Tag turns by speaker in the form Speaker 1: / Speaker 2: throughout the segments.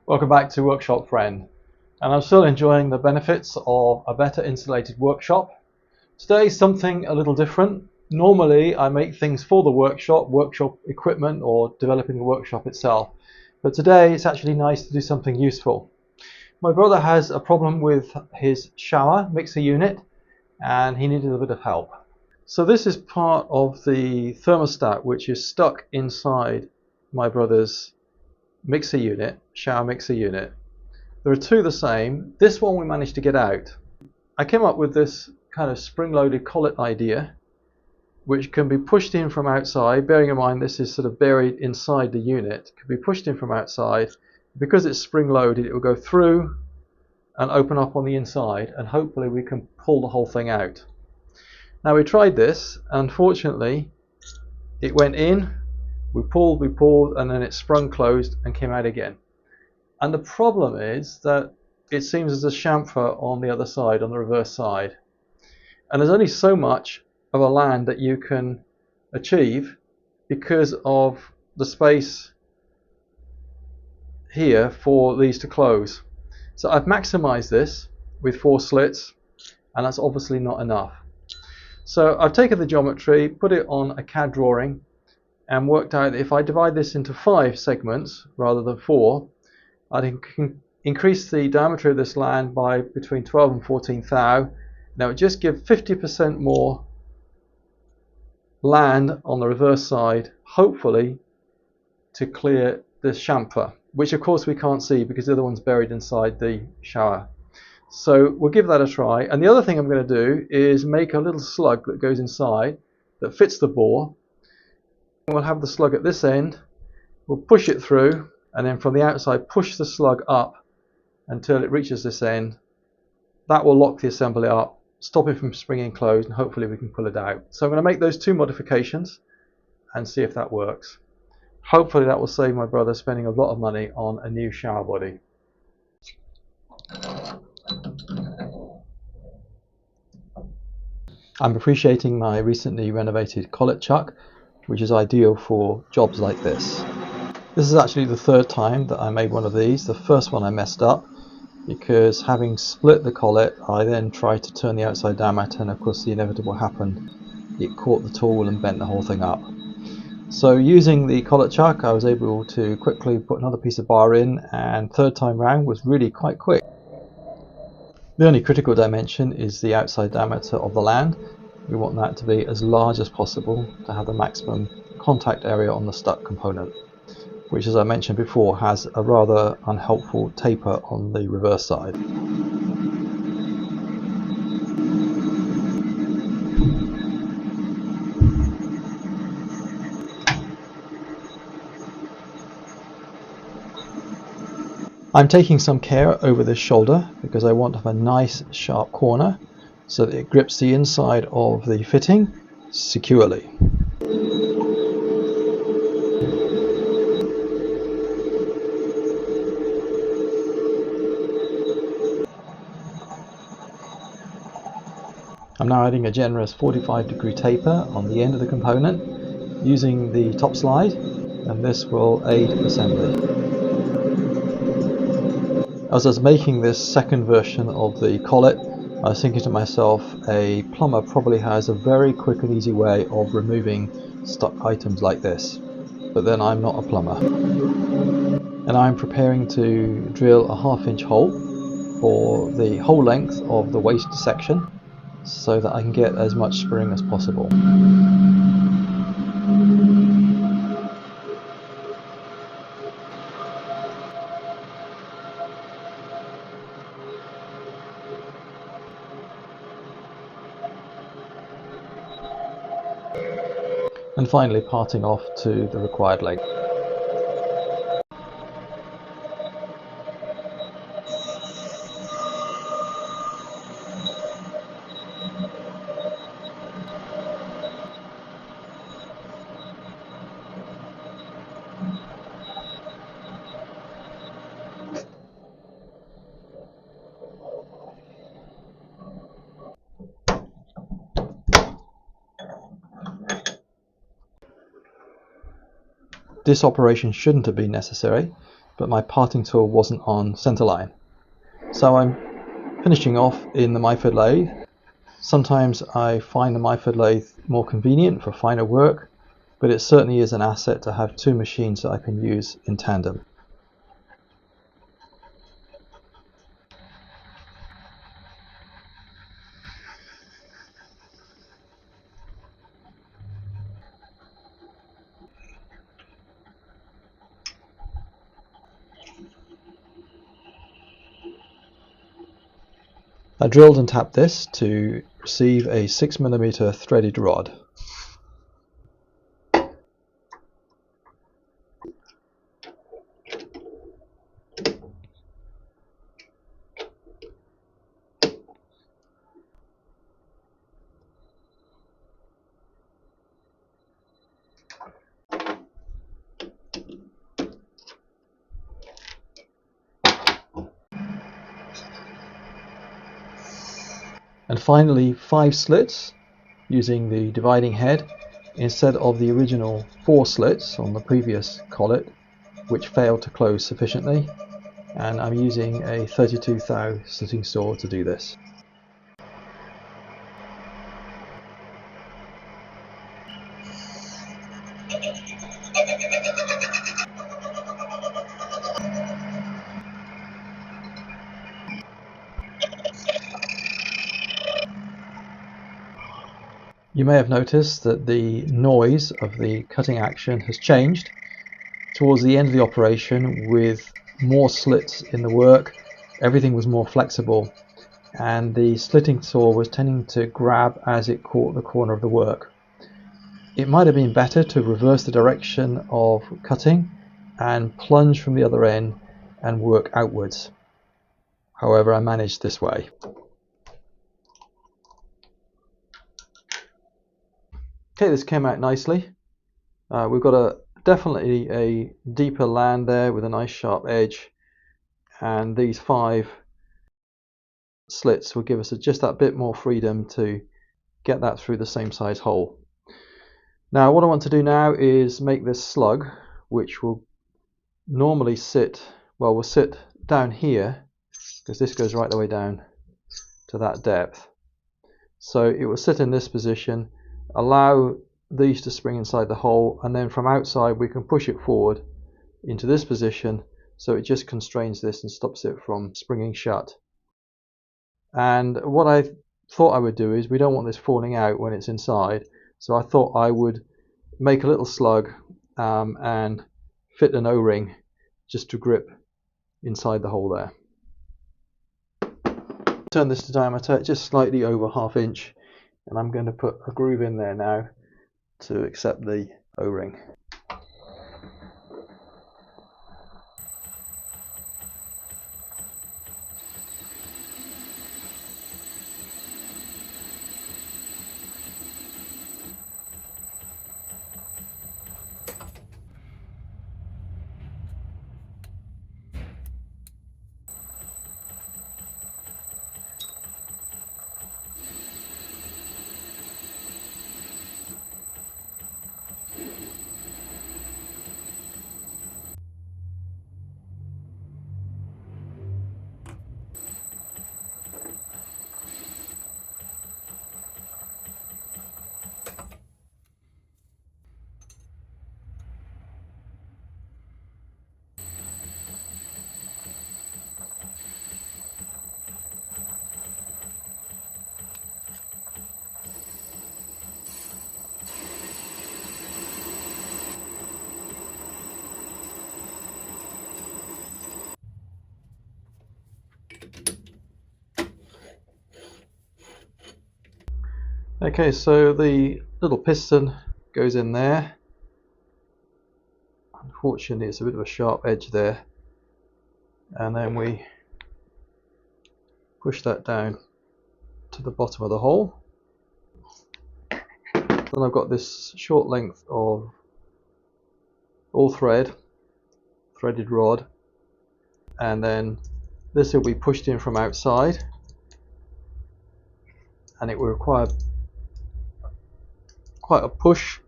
Speaker 1: Welcome back to Workshop Friend, and I'm still enjoying the benefits of a better insulated workshop. Today something a little different. Normally I make things for the workshop equipment, or developing the workshop itself, but today it's actually nice to do something useful. My brother has a problem with his shower mixer unit and he needed a bit of help. So this is part of the thermostat which is stuck inside my brother's mixer unit, shower mixer unit. There are two the same. This one we managed to get out. I came up with this kind of spring-loaded collet idea, which can be pushed in from outside. Bearing in mind this is sort of buried inside the unit, it can be pushed in from outside. Because it's spring-loaded, it will go through and open up on the inside, and hopefully we can pull the whole thing out. Now we tried this. Unfortunately, it went in. We pulled, and then it sprung closed and came out again. And the problem is that it seems there's a chamfer on the other side, on the reverse side. And there's only so much of a land that you can achieve because of the space here for these to close. So I've maximized this with 4 slits, and that's obviously not enough. So I've taken the geometry, put it on a CAD drawing, and worked out that if I divide this into 5 segments rather than 4, I can increase the diameter of this land by between 12 and 14 thou. Now it just gives 50% more land on the reverse side, hopefully to clear the chamfer, which of course we can't see because the other one's buried inside the shower. So we'll give that a try. And the other thing I'm going to do is make a little slug that goes inside that fits the bore. We'll have the slug at this end, we'll push it through, and then from the outside push the slug up until it reaches this end. That will lock the assembly up, stop it from springing closed, and hopefully we can pull it out. So I'm going to make those 2 modifications and see if that works. Hopefully that will save my brother spending a lot of money on a new shower body. I'm appreciating my recently renovated collet chuck, which is ideal for jobs like this. This is actually the 3rd time that I made one of these. The first one I messed up because, having split the collet, I then tried to turn the outside diameter, and of course the inevitable happened. It caught the tool and bent the whole thing up. So using the collet chuck, I was able to quickly put another piece of bar in, and 3rd time round was really quite quick. The only critical dimension is the outside diameter of the land. We want that to be as large as possible to have the maximum contact area on the stuck component, which, as I mentioned before, has a rather unhelpful taper on the reverse side. I'm taking some care over this shoulder because I want to have a nice sharp corner so that it grips the inside of the fitting securely. I'm now adding a generous 45-degree taper on the end of the component using the top slide, and this will aid assembly. As I was making this second version of the collet, I was thinking to myself, a plumber probably has a very quick and easy way of removing stuck items like this, but then I'm not a plumber. And I'm preparing to drill a 1/2-inch hole for the whole length of the waist section so that I can get as much spring as possible. And finally parting off to the required length. This operation shouldn't have been necessary, but my parting tool wasn't on center line. So I'm finishing off in the Myford lathe. Sometimes I find the Myford lathe more convenient for finer work, but it certainly is an asset to have two machines that I can use in tandem. I drilled and tapped this to receive a 6mm threaded rod. And finally 5 slits using the dividing head instead of the original 4 slits on the previous collet, which failed to close sufficiently, and I'm using a 32 thou slitting saw to do this. You may have noticed that the noise of the cutting action has changed. Towards the end of the operation, with more slits in the work, everything was more flexible, and the slitting saw was tending to grab as it caught the corner of the work. It might have been better to reverse the direction of cutting and plunge from the other end and work outwards. However, I managed this way. Okay, this came out nicely. We've got definitely a deeper land there with a nice sharp edge, and these 5 slits will give us just that bit more freedom to get that through the same size hole. Now what I want to do now is make this slug, which will normally sit, well, will sit down here, because this goes right the way down to that depth. So it will sit in this position, allow these to spring inside the hole, and then from outside we can push it forward into this position, so it just constrains this and stops it from springing shut. And what I thought I would do is, we don't want this falling out when it's inside, so I thought I would make a little slug and fit an O-ring just to grip inside the hole there. Turn this to diameter just slightly over 1/2 inch, and I'm going to put a groove in there now to accept the O-ring. Okay, so the little piston goes in there. Unfortunately, it's a bit of a sharp edge there, and then we push that down to the bottom of the hole. Then I've got this short length of all threaded rod, and then this will be pushed in from outside, and it will require quite a push.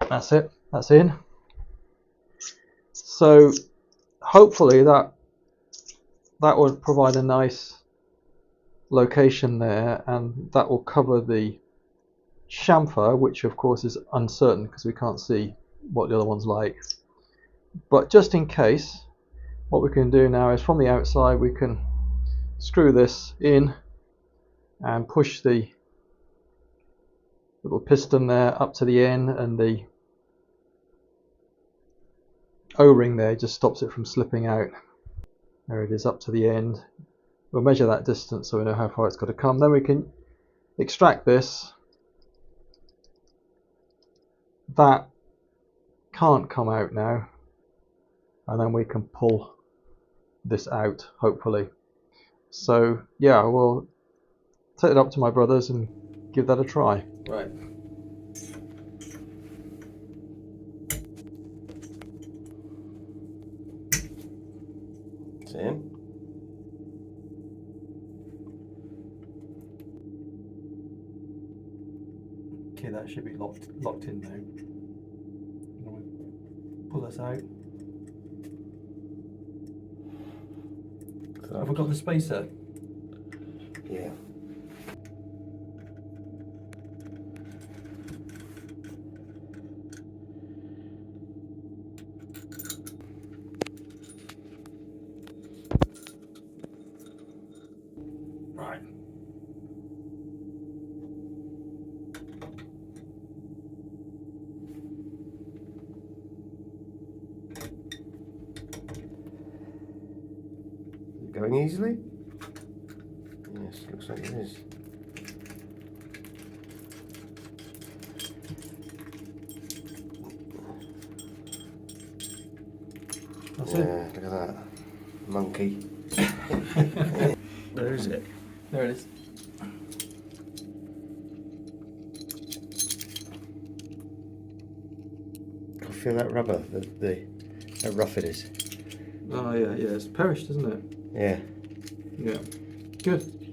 Speaker 1: That's it, that's in. So hopefully that would provide a nice location there, and that will cover the chamfer, which of course is uncertain because we can't see what the other one's like. But just in case, what we can do now is from the outside we can screw this in and push the little piston there up to the end, and the O-ring there just stops it from slipping out. There it is, up to the end. We'll measure that distance so we know how far it's got to come. Then we can extract this. That can't come out now, and then we can pull this out, hopefully. So yeah, we'll take it up to my brother's and give that a try. Right.
Speaker 2: It's in.
Speaker 1: Okay, that should be locked in now. Pull this out. Have we got the spacer?
Speaker 2: Yeah.
Speaker 1: Right.
Speaker 2: Going easily? Yes, looks like it is.
Speaker 1: That's
Speaker 2: yeah,
Speaker 1: it.
Speaker 2: look at that. Monkey. Where is it?
Speaker 1: There it is.
Speaker 2: I feel that rubber, how rough it is.
Speaker 1: Oh yeah, it's perished, isn't it?
Speaker 2: Yeah.
Speaker 1: Yeah. Good.